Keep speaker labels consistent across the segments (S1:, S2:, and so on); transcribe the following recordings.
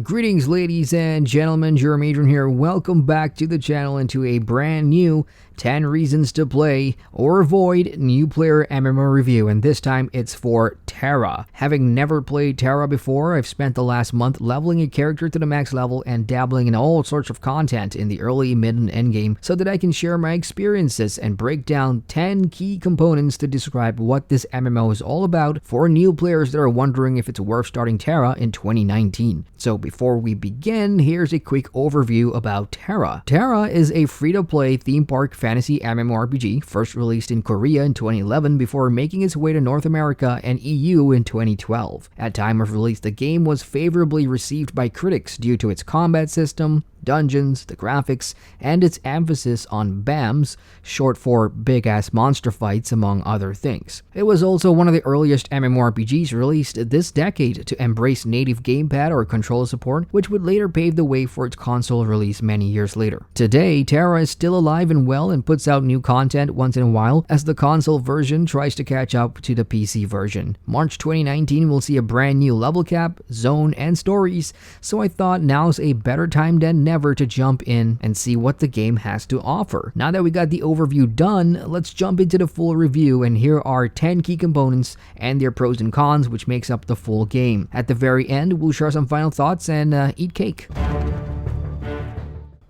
S1: Greetings ladies and gentlemen, Adrian here. Welcome back to the channel and to a brand new 10 reasons to play or avoid new player MMO review, and this time it's for Tera. Having never played Tera before, I've spent the last month leveling a character to the max level and dabbling in all sorts of content in the early, mid, and end game so that I can share my experiences and break down 10 key components to describe what this MMO is all about for new players that are wondering if it's worth starting Tera in 2019. So before we begin, here's a quick overview about Tera. Tera is a free-to-play theme park fantasy MMORPG, first released in Korea in 2011 before making its way to North America and EU in 2012. At time of release, the game was favorably received by critics due to its combat system, dungeons, the graphics, and its emphasis on BAMs, short for big-ass monster fights, among other things. It was also one of the earliest MMORPGs released this decade to embrace native gamepad or controller support, which would later pave the way for its console release many years later. Today, Tera is still alive and well and puts out new content once in a while as the console version tries to catch up to the PC version. March 2019 will see a brand new level cap, zone, and stories, so I thought now's a better time than never to jump in and see what the game has to offer. Now that we got the overview done, let's jump into the full review, and here are 10 key components and their pros and cons which makes up the full game. At the very end, we'll share some final thoughts and eat cake.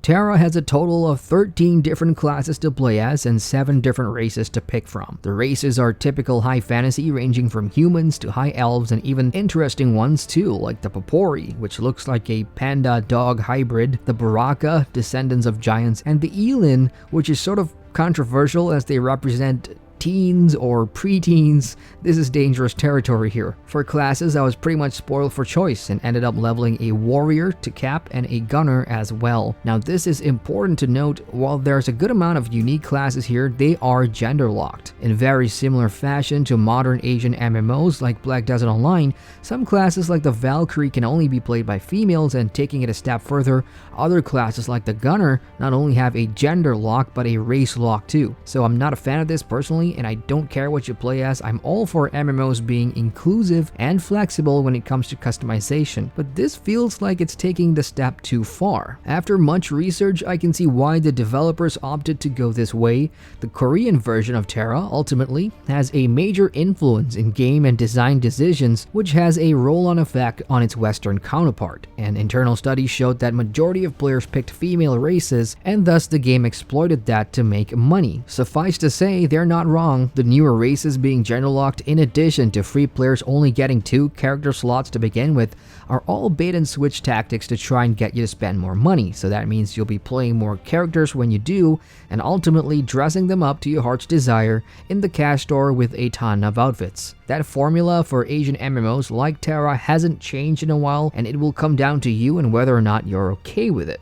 S1: Tera has a total of 13 different classes to play as and 7 different races to pick from. The races are typical high fantasy, ranging from humans to high elves and even interesting ones too, like the Popori, which looks like a panda-dog hybrid, the Baraka, descendants of giants, and the Elin, which is sort of controversial as they represent teens or preteens. This is dangerous territory here. For classes, I was pretty much spoiled for choice and ended up leveling a warrior to cap and a gunner as well. Now this is important to note, while there's a good amount of unique classes here, they are gender locked. In very similar fashion to modern Asian MMOs like Black Desert Online, some classes like the Valkyrie can only be played by females, and taking it a step further, other classes like the gunner not only have a gender lock but a race lock too. So I'm not a fan of this personally, and I don't care what you play as. I'm all for MMOs being inclusive and flexible when it comes to customization, but this feels like it's taking the step too far. After much research, I can see why the developers opted to go this way. The Korean version of Tera ultimately has a major influence in game and design decisions, which has a roll-on effect on its Western counterpart, and internal studies showed that majority of players picked female races, and thus the game exploited that to make money. Suffice to say, they're not wrong. The newer races being gender locked, in addition to free players only getting 2 character slots to begin with, are all bait and switch tactics to try and get you to spend more money. So that means you'll be playing more characters when you do, and ultimately dressing them up to your heart's desire in the cash store with a ton of outfits. That formula for Asian MMOs like Tera hasn't changed in a while, and it will come down to you and whether or not you're okay with it.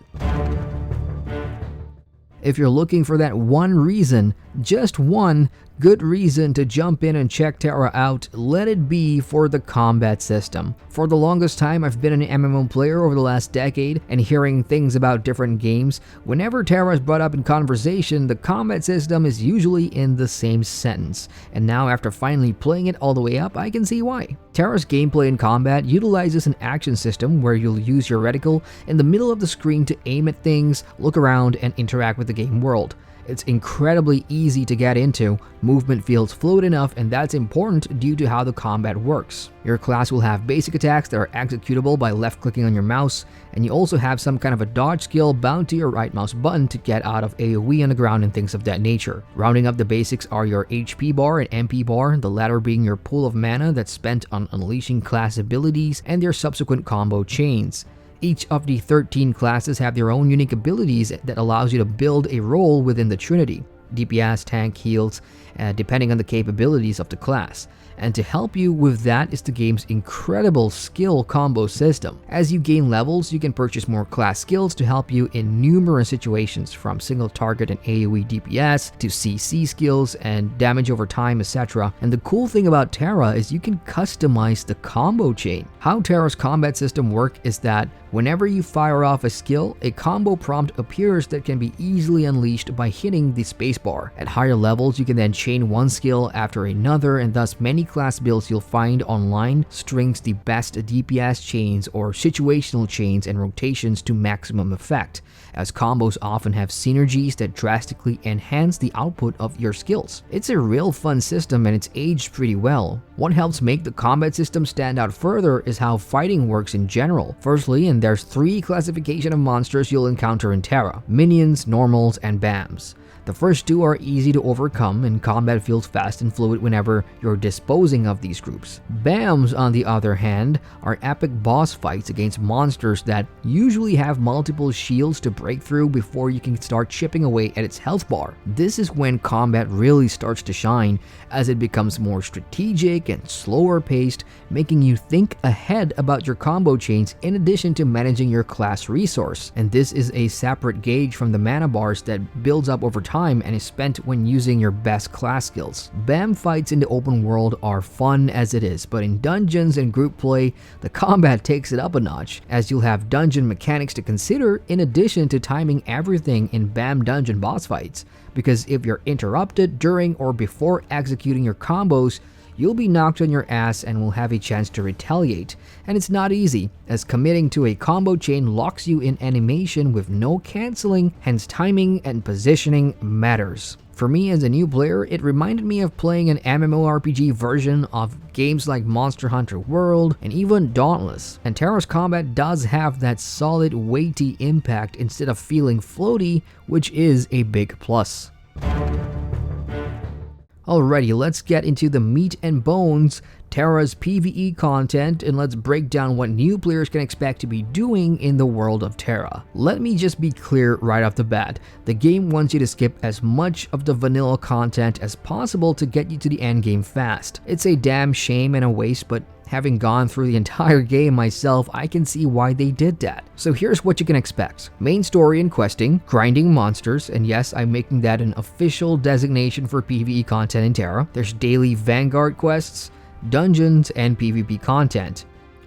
S1: If you're looking for that one reason, just one good reason to jump in and check Tera out, let it be for the combat system. For the longest time, I've been an MMO player over the last decade, and hearing things about different games, whenever Tera is brought up in conversation, the combat system is usually in the same sentence. And now after finally playing it all the way up, I can see why. Tera's gameplay and combat utilizes an action system where you'll use your reticle in the middle of the screen to aim at things, look around, and interact with the game world. It's incredibly easy to get into, movement feels fluid enough, and that's important due to how the combat works. Your class will have basic attacks that are executable by left-clicking on your mouse, and you also have some kind of a dodge skill bound to your right mouse button to get out of AoE on the ground and things of that nature. Rounding up the basics are your HP bar and MP bar, the latter being your pool of mana that's spent on unleashing class abilities and their subsequent combo chains. Each of the 13 classes have their own unique abilities that allows you to build a role within the trinity: DPS, tank, heals, depending on the capabilities of the class. And to help you with that is the game's incredible skill combo system. As you gain levels, you can purchase more class skills to help you in numerous situations, from single target and AoE DPS to CC skills and damage over time, etc. And the cool thing about Tera is you can customize the combo chain. How Tera's combat system works is that whenever you fire off a skill, a combo prompt appears that can be easily unleashed by hitting the spacebar spacebar. At higher levels, you can then chain one skill after another, and thus many class builds you'll find online strings the best DPS chains or situational chains and rotations to maximum effect, as combos often have synergies that drastically enhance the output of your skills. It's a real fun system and it's aged pretty well. What helps make the combat system stand out further is how fighting works in general. Firstly, and there's 3 classifications of monsters you'll encounter in Tera: minions, normals, and BAMs. The first 2 are easy to overcome and combat feels fast and fluid whenever you're disposing of these groups. BAMs, on the other hand, are epic boss fights against monsters that usually have multiple shields to break through before you can start chipping away at its health bar. This is when combat really starts to shine, as it becomes more strategic and slower paced, making you think ahead about your combo chains in addition to managing your class resource. And this is a separate gauge from the mana bars that builds up over time and is spent when using your best class skills. BAM fights in the open world are fun as it is, but in dungeons and group play, the combat takes it up a notch, as you'll have dungeon mechanics to consider in addition to timing everything in BAM dungeon boss fights, because if you're interrupted during or before executing your combos, you'll be knocked on your ass and will have a chance to retaliate. And it's not easy, as committing to a combo chain locks you in animation with no cancelling, hence timing and positioning matters. For me as a new player, it reminded me of playing an MMORPG version of games like Monster Hunter World and even Dauntless. And Tera's combat does have that solid, weighty impact instead of feeling floaty, which is a big plus. Alrighty, let's get into the meat and bones, Tera's PvE content, and let's break down what new players can expect to be doing in the world of Tera. Let me just be clear right off the bat, the game wants you to skip as much of the vanilla content as possible to get you to the end game fast. It's a damn shame and a waste, but having gone through the entire game myself, I can see why they did that. So here's what you can expect. Main story and questing, grinding monsters, and yes, I'm making that an official designation for PvE content in Tera. There's daily Vanguard quests, dungeons, and PvP content.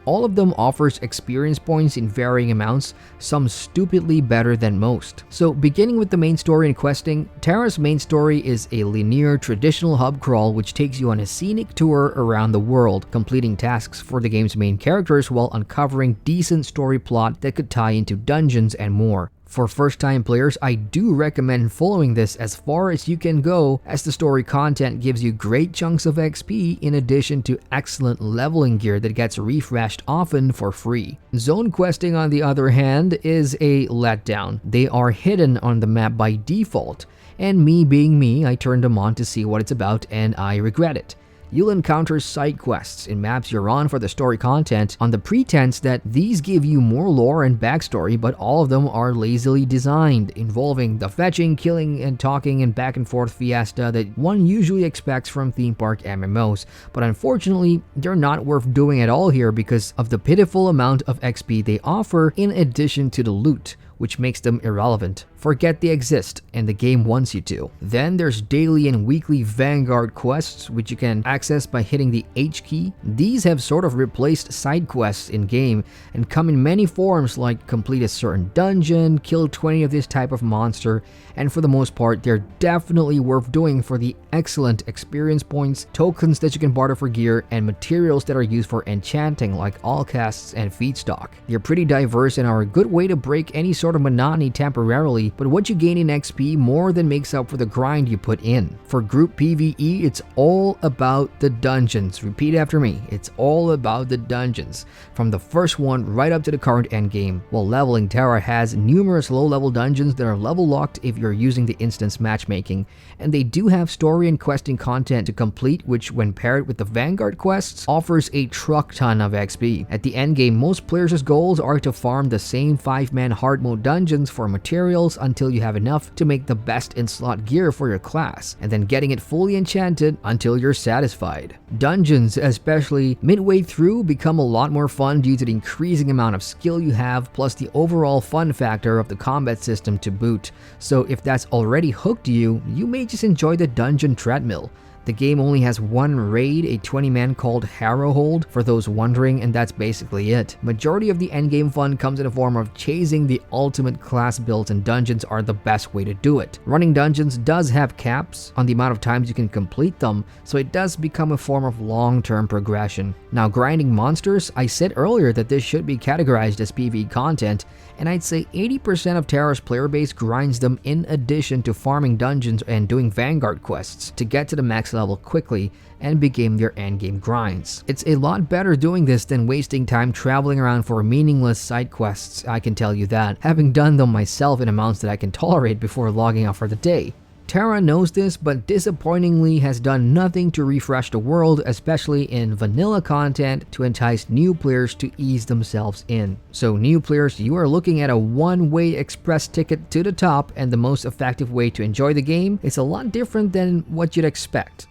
S1: All of them offers experience points in varying amounts, some stupidly better than most. So beginning with the main story and questing, Tera's main story is a linear traditional hub crawl which takes you on a scenic tour around the world, completing tasks for the game's main characters while uncovering decent story plot that could tie into dungeons and more. For first-time players, I do recommend following this as far as you can go, as the story content gives you great chunks of XP in addition to excellent leveling gear that gets refreshed often for free. Zone questing, on the other hand, is a letdown. They are hidden on the map by default, and me being me, I turned them on to see what it's about and I regret it. You'll encounter side quests in maps you're on for the story content on the pretense that these give you more lore and backstory, but all of them are lazily designed, involving the fetching, killing, and talking and back and forth fiesta that one usually expects from theme park MMOs, but unfortunately, they're not worth doing at all here because of the pitiful amount of XP they offer in addition to the loot, which makes them irrelevant. Forget they exist, and the game wants you to. Then there's daily and weekly Vanguard quests, which you can access by hitting the H key. These have sort of replaced side quests in-game, and come in many forms like complete a certain dungeon, kill 20 of this type of monster, and for the most part, they're definitely worth doing for the excellent experience points, tokens that you can barter for gear, and materials that are used for enchanting like all casts and feedstock. They're pretty diverse and are a good way to break any sort of monotony temporarily, but what you gain in XP more than makes up for the grind you put in. For group PvE, it's all about the dungeons. Repeat after me, it's all about the dungeons, from the first one right up to the current endgame. While leveling, Tera has numerous low-level dungeons that are level locked if you're using the instance matchmaking, and they do have story and questing content to complete, which when paired with the Vanguard quests, offers a truck ton of XP. At the endgame, most players' goals are to farm the same 5-man hard mode dungeons for materials until you have enough to make the best in-slot gear for your class, and then getting it fully enchanted until you're satisfied. Dungeons, especially midway through, become a lot more fun due to the increasing amount of skill you have, plus the overall fun factor of the combat system to boot. So if that's already hooked you, you may just enjoy the dungeon treadmill. The game only has one raid, a 20-man called Harrowhold, for those wondering, and that's basically it. Majority of the endgame fun comes in the form of chasing the ultimate class builds, and dungeons are the best way to do it. Running dungeons does have caps on the amount of times you can complete them, so it does become a form of long-term progression. Now, grinding monsters, I said earlier that this should be categorized as PvE content, and I'd say 80% of Tera's player base grinds them in addition to farming dungeons and doing Vanguard quests to get to the max level quickly and begin their endgame grinds. It's a lot better doing this than wasting time traveling around for meaningless side quests, I can tell you that, having done them myself in amounts that I can tolerate before logging out for the day. Tera knows this, but disappointingly has done nothing to refresh the world, especially in vanilla content, to entice new players to ease themselves in. So new players, you are looking at a one-way express ticket to the top, and the most effective way to enjoy the game is a lot different than what you'd expect.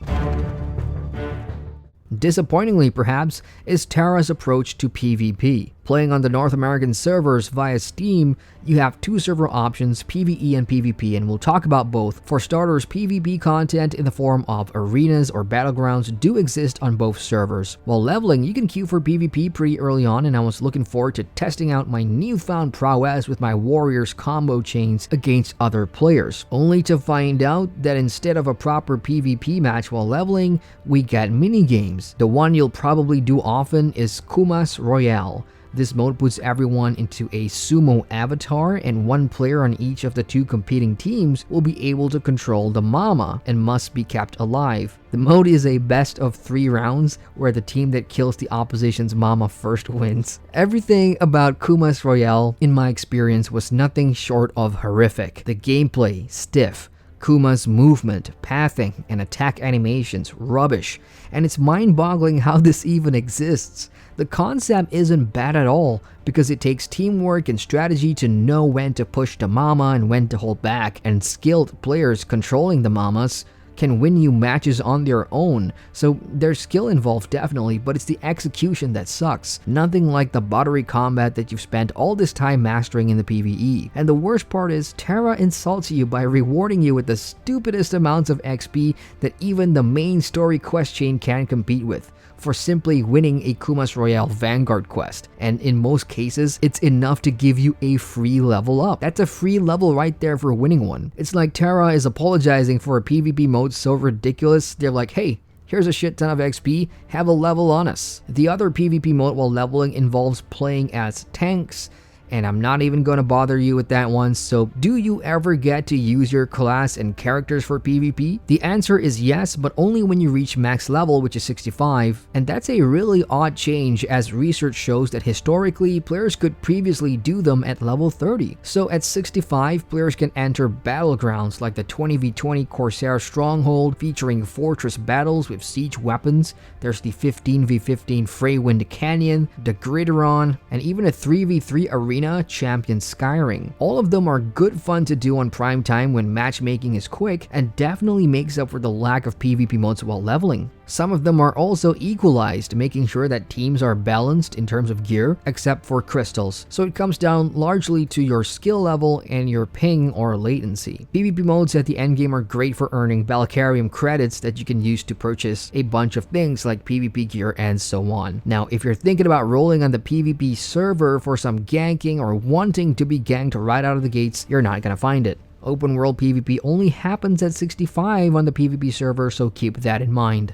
S1: Disappointingly, perhaps, is Tera's approach to PvP. Playing on the North American servers via Steam, you have two server options, PvE and PvP, and we'll talk about both. For starters, PvP content in the form of arenas or battlegrounds do exist on both servers. While leveling, you can queue for PvP pretty early on, and I was looking forward to testing out my newfound prowess with my warriors combo chains against other players, only to find out that instead of a proper PvP match while leveling, we get minigames. The one you'll probably do often is Kumas Royale. This mode puts everyone into a sumo avatar, and one player on each of the two competing teams will be able to control the mama and must be kept alive. The mode is a best of 3 rounds where the team that kills the opposition's mama first wins. Everything about Kumas Royale, in my experience, was nothing short of horrific. The gameplay, stiff. Kuma's movement, pathing, and attack animations, rubbish, and it's mind-boggling how this even exists. The concept isn't bad at all, because it takes teamwork and strategy to know when to push the mama and when to hold back, and skilled players controlling the mamas can win you matches on their own, so there's skill involved definitely, but it's the execution that sucks. Nothing like the buttery combat that you've spent all this time mastering in the PvE. And the worst part is, Tera insults you by rewarding you with the stupidest amounts of XP that even the main story quest chain can't compete with, for simply winning a Kumas Royale Vanguard quest, and in most cases, it's enough to give you a free level up. That's a free level right there for winning one. It's like Tera is apologizing for a PvP mode so ridiculous, they're like, hey, here's a shit ton of XP, have a level on us. The other PvP mode while leveling involves playing as tanks, and I'm not even going to bother you with that one. So do you ever get to use your class and characters for PvP? The answer is yes, but only when you reach max level, which is 65, and that's a really odd change, as research shows that historically players could previously do them at level 30. So at 65, players can enter battlegrounds like the 20v20 Corsair Stronghold featuring fortress battles with siege weapons. There's the 15v15 Freywind Canyon, the Grideron, and even a 3v3 arena Champion Skyring. All of them are good fun to do on prime time when matchmaking is quick, and definitely makes up for the lack of PvP modes while leveling. Some of them are also equalized, making sure that teams are balanced in terms of gear, except for crystals, so it comes down largely to your skill level and your ping or latency. PvP modes at the endgame are great for earning Valkyrium credits that you can use to purchase a bunch of things like PvP gear and so on. Now, if you're thinking about rolling on the PvP server for some ganking or wanting to be ganked right out of the gates, you're not gonna find it. Open world PvP only happens at 65 on the PvP server, so keep that in mind.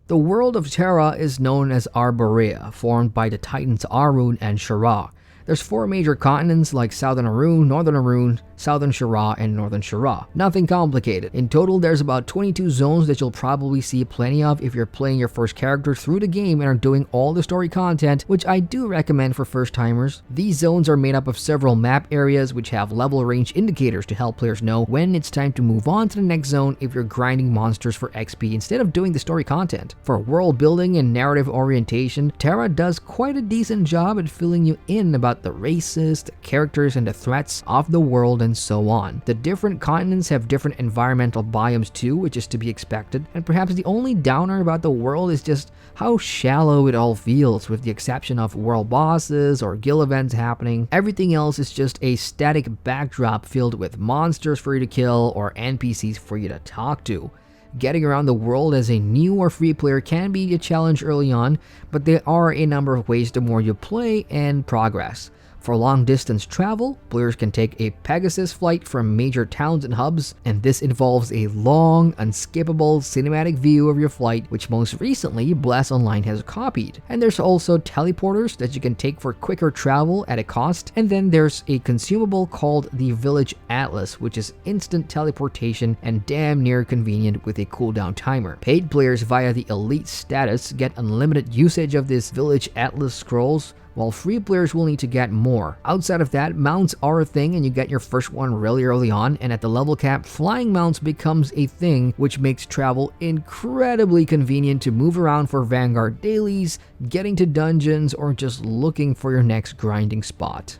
S1: The world of Tera is known as Arborea, formed by the titans Arun and Shara. There's 4 major continents like Southern Arun, Northern Arun, Southern Shara, and Northern Shara. Nothing complicated. In total, there's about 22 zones that you'll probably see plenty of if you're playing your first character through the game and are doing all the story content, which I do recommend for first timers. These zones are made up of several map areas which have level range indicators to help players know when it's time to move on to the next zone if you're grinding monsters for XP instead of doing the story content. For world building and narrative orientation, Tera does quite a decent job at filling you in about about the races, the characters, and the threats of the world, and so on. The different continents have different environmental biomes too, which is to be expected, and perhaps the only downer about the world is just how shallow it all feels, with the exception of world bosses or guild events happening. Everything else is just a static backdrop filled with monsters for you to kill or NPCs for you to talk to. Getting around the world as a new or free player can be a challenge early on, but there are a number of ways the more you play and progress. For long distance travel, players can take a Pegasus flight from major towns and hubs, and this involves a long, unskippable cinematic view of your flight, which most recently Blast Online has copied. And there's also teleporters that you can take for quicker travel at a cost, and then there's a consumable called the Village Atlas, which is instant teleportation and damn near convenient with a cooldown timer. Paid players via the Elite status get unlimited usage of this Village Atlas scrolls, while free players will need to get more. Outside of that, mounts are a thing and you get your first one really early on, and at the level cap, flying mounts becomes a thing, which makes travel incredibly convenient to move around for Vanguard dailies, getting to dungeons, or just looking for your next grinding spot.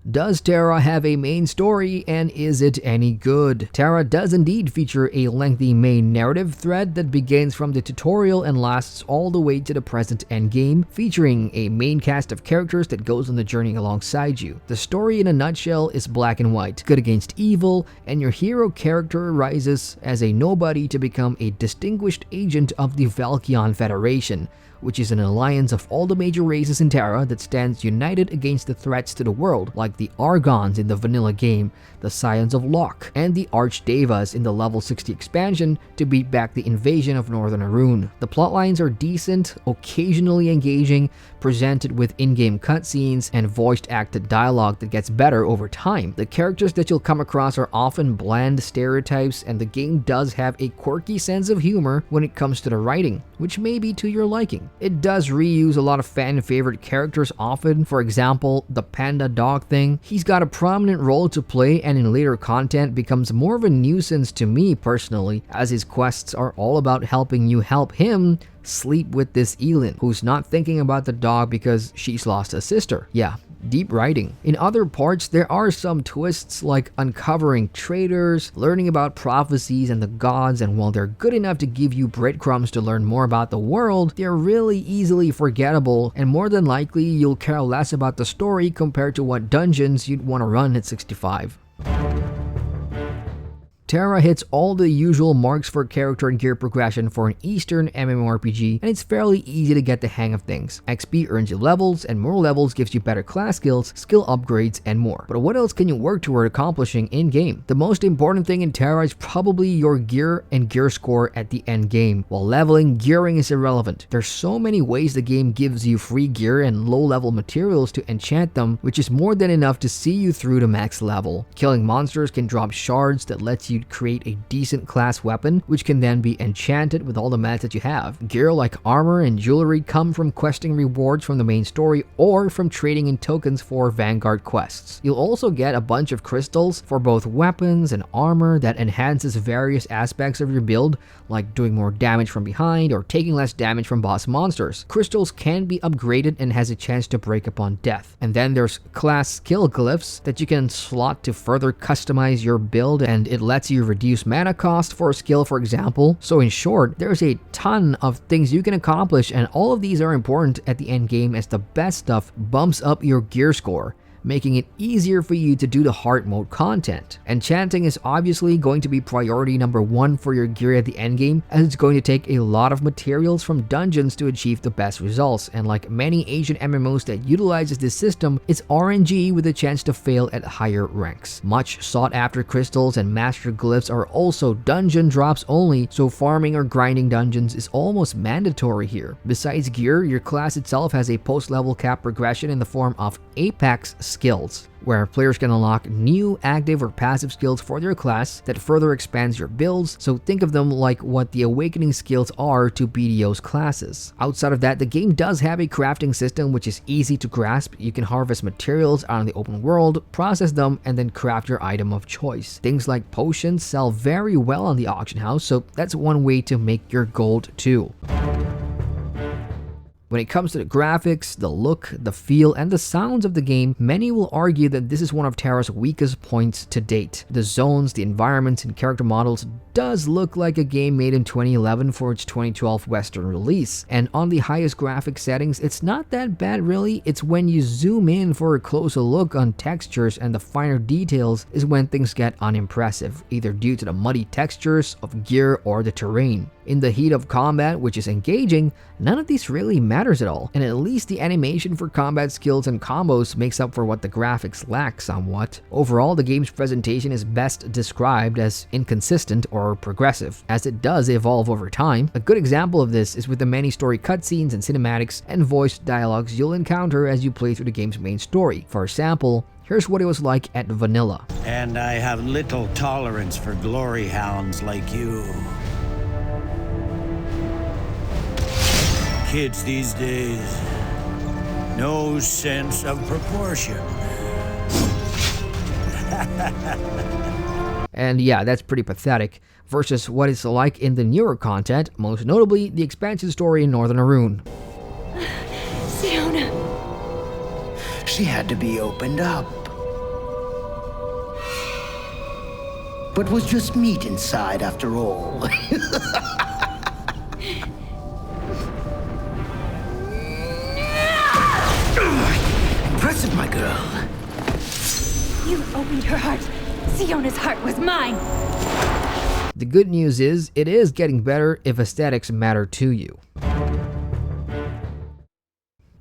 S1: Does Tera have a main story, and is it any good? Tera does indeed feature a lengthy main narrative thread that begins from the tutorial and lasts all the way to the present endgame, featuring a main cast of characters that goes on the journey alongside you. The story in a nutshell is black and white, good against evil, and your hero character rises as a nobody to become a distinguished agent of the Valkion Federation, which is an alliance of all the major races in Tera that stands united against the threats to the world, like the Argons in the vanilla game, the Scions of Locke, and the Archdevas in the level 60 expansion to beat back the invasion of Northern Arun. The plotlines are decent, occasionally engaging, presented with in-game cutscenes and voiced-acted dialogue that gets better over time. The characters that you'll come across are often bland stereotypes, and the game does have a quirky sense of humor when it comes to the writing, which may be to your liking. It does reuse a lot of fan-favorite characters often. For example, the panda dog thing. He's got a prominent role to play, and in later content becomes more of a nuisance to me personally, as his quests are all about helping you help him sleep with this Elin, who's not thinking about the dog because she's lost a sister. Yeah, deep writing. In other parts, there are some twists like uncovering traitors, learning about prophecies and the gods, and while they're good enough to give you breadcrumbs to learn more about the world, they're really easily forgettable, and more than likely you'll care less about the story compared to what dungeons you'd want to run at 65. Tera hits all the usual marks for character and gear progression for an Eastern MMORPG, and it's fairly easy to get the hang of things. XP earns you levels, and more levels gives you better class skills, skill upgrades, and more. But what else can you work toward accomplishing in-game? The most important thing in Tera is probably your gear and gear score at the end game. While leveling, gearing is irrelevant. There's so many ways the game gives you free gear and low-level materials to enchant them, which is more than enough to see you through to max level. Killing monsters can drop shards that lets you create a decent class weapon, which can then be enchanted with all the mats that you have. Gear like armor and jewelry come from questing rewards from the main story or from trading in tokens for Vanguard quests. You'll also get a bunch of crystals for both weapons and armor that enhances various aspects of your build, like doing more damage from behind or taking less damage from boss monsters. Crystals can be upgraded and has a chance to break upon death. And then there's class skill glyphs that you can slot to further customize your build, and it lets you reduce mana cost for a skill, for example. So in short, there's a ton of things you can accomplish, and all of these are important at the end game, as the best stuff bumps up your gear score, making it easier for you to do the hard mode content. Enchanting is obviously going to be priority number one for your gear at the endgame, as it's going to take a lot of materials from dungeons to achieve the best results, and like many Asian MMOs that utilizes this system, it's RNG with a chance to fail at higher ranks. Much sought after crystals and master glyphs are also dungeon drops only, so farming or grinding dungeons is almost mandatory here. Besides gear, your class itself has a post-level cap progression in the form of Apex skills, where players can unlock new active or passive skills for their class that further expands your builds, so think of them like what the awakening skills are to BDO's classes. Outside of that, the game does have a crafting system which is easy to grasp. You can harvest materials out in the open world, process them, and then craft your item of choice. Things like potions sell very well on the auction house, so that's one way to make your gold too. When it comes to the graphics, the look, the feel, and the sounds of the game, many will argue that this is one of Tera's weakest points to date. The zones, the environments, and character models does look like a game made in 2011 for its 2012 Western release. And on the highest graphic settings, it's not that bad really. It's when you zoom in for a closer look on textures and the finer details is when things get unimpressive, either due to the muddy textures of gear or the terrain. In the heat of combat, which is engaging, none of these really matters at all, and at least the animation for combat skills and combos makes up for what the graphics lack somewhat. Overall, the game's presentation is best described as inconsistent or progressive, as it does evolve over time. A good example of this is with the many story cutscenes and cinematics and voiced dialogues you'll encounter as you play through the game's main story. For example, here's what it was like at vanilla.
S2: And I have little tolerance for glory hounds like you. Kids these days, no sense of proportion.
S1: And yeah, that's pretty pathetic, versus what it's like in the newer content, most notably the expansion story in Northern Arun.
S3: Siona.
S4: She had to be opened up. But was just meat inside after all. Impressive, my girl.
S3: You opened her heart. Siona's heart was mine.
S1: The good news is, it is getting better if aesthetics matter to you.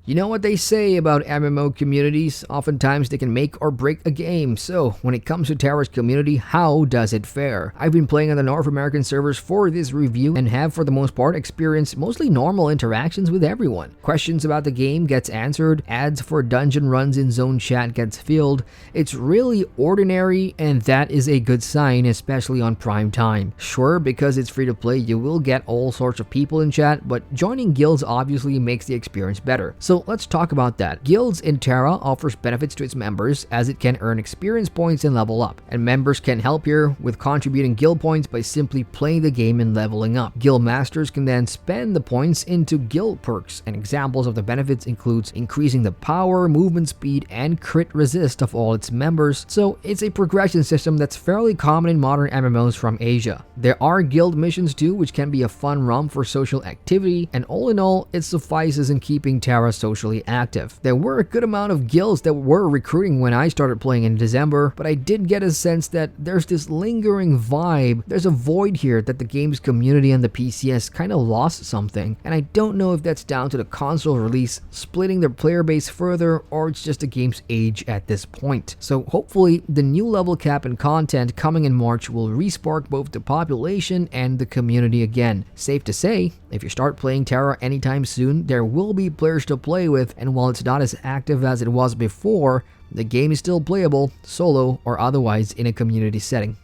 S1: You know what they say about MMO communities? Oftentimes they can make or break a game. So when it comes to Tera's community, how does it fare? I've been playing on the North American servers for this review and have for the most part experienced mostly normal interactions with everyone. Questions about the game gets answered, ads for dungeon runs in zone chat gets filled. It's really ordinary, and that is a good sign, especially on prime time. Sure, because it's free to play, you will get all sorts of people in chat, but joining guilds obviously makes the experience better. So let's talk about that. Guilds in Tera offers benefits to its members as it can earn experience points and level up. And members can help here with contributing guild points by simply playing the game and leveling up. Guild masters can then spend the points into guild perks, and examples of the benefits includes increasing the power, movement speed, and crit resist of all its members. So it's a progression system that's fairly common in modern MMOs from Asia. There are guild missions too, which can be a fun run for social activity, and all in all, it suffices in keeping Tera socially active. There were a good amount of guilds that were recruiting when I started playing in December, but I did get a sense that there's this lingering vibe. There's a void here that the game's community and the PCS kind of lost something, and I don't know if that's down to the console release splitting their player base further, or it's just the game's age at this point. So hopefully the new level cap and content coming in March will respark both the population and the community again. Safe to say, if you start playing Tera anytime soon, there will be players to play with, and while it's not as active as it was before, the game is still playable, solo or otherwise, in a community setting.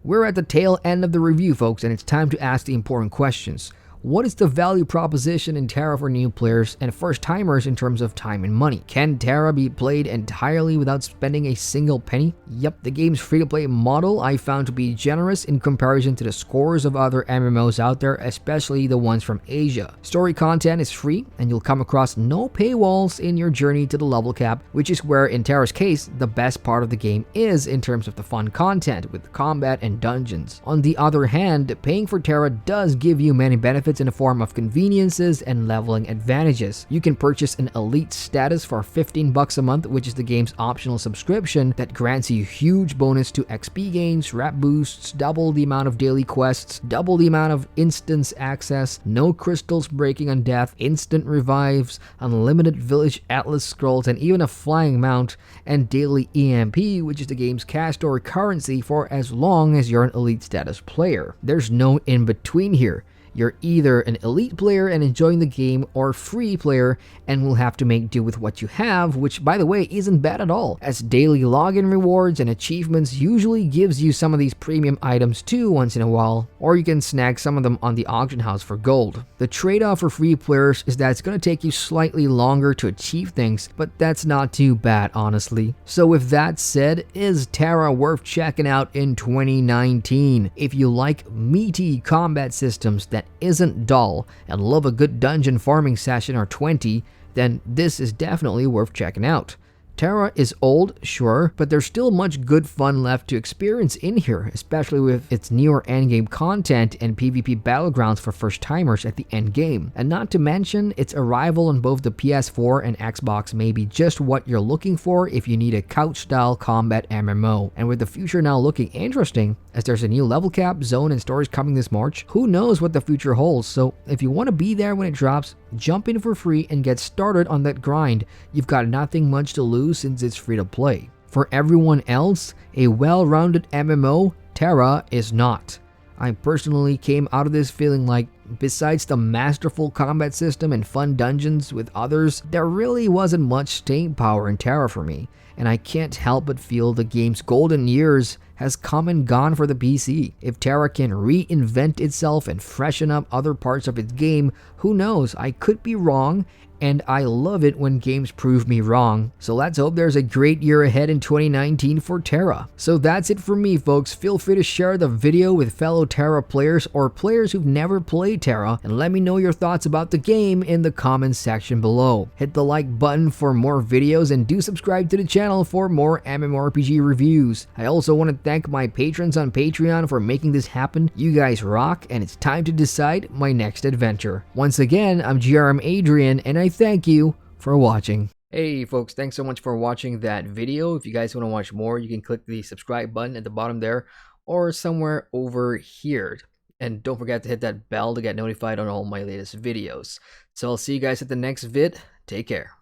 S1: We're at the tail end of the review, folks, and it's time to ask the important questions. What is the value proposition in Tera for new players and first-timers in terms of time and money? Can Tera be played entirely without spending a single penny? Yep, the game's free-to-play model I found to be generous in comparison to the scores of other MMOs out there, especially the ones from Asia. Story content is free, and you'll come across no paywalls in your journey to the level cap, which is where, in Tera's case, the best part of the game is in terms of the fun content with combat and dungeons. On the other hand, paying for Tera does give you many benefits in the form of conveniences and leveling advantages. You can purchase an elite status for $15 a month, which is the game's optional subscription that grants you huge bonus to XP gains, rep boosts, double the amount of daily quests, double the amount of instance access, no crystals breaking on death, instant revives, unlimited village atlas scrolls, and even a flying mount, and daily EMP, which is the game's cash or currency for as long as you're an elite status player. There's no in between here. You're either an elite player and enjoying the game, or a free player and will have to make do with what you have, which by the way isn't bad at all, as daily login rewards and achievements usually gives you some of these premium items too once in a while, or you can snag some of them on the auction house for gold. The trade-off for free players is that it's going to take you slightly longer to achieve things, but that's not too bad honestly. So with that said, is Tera worth checking out in 2019? If you like meaty combat systems that that isn't dull and love a good dungeon farming session or 20, then this is definitely worth checking out. Tera is old, sure, but there's still much good fun left to experience in here, especially with its newer endgame content and PvP battlegrounds for first-timers at the endgame. And not to mention, its arrival on both the PS4 and Xbox may be just what you're looking for if you need a couch-style combat MMO. And with the future now looking interesting, as there's a new level cap, zone, and stories coming this March, who knows what the future holds. So if you want to be there when it drops, jump in for free and get started on that grind. You've got nothing much to lose since it's free to play. For everyone else, a well-rounded MMO, Tera is not. I personally came out of this feeling like, besides the masterful combat system and fun dungeons with others, there really wasn't much staying power in Tera for me, and I can't help but feel the game's golden years has come and gone for the PC. If Tera can reinvent itself and freshen up other parts of its game, who knows, I could be wrong, and I love it when games prove me wrong. So let's hope there's a great year ahead in 2019 for Tera. So that's it for me, folks. Feel free to share the video with fellow Tera players or players who've never played Tera, and let me know your thoughts about the game in the comments section below. Hit the like button for more videos and do subscribe to the channel for more MMORPG reviews. I also want to thank my patrons on Patreon for making this happen. You guys rock, and it's time to decide my next adventure. Once again, I'm GRM Adrian, and I thank you for watching. Hey folks, thanks so much for watching that video. If you guys want to watch more, you can click the subscribe button at the bottom there or somewhere over here. And don't forget to hit that bell to get notified on all my latest videos. So I'll see you guys at the next vid. Take care.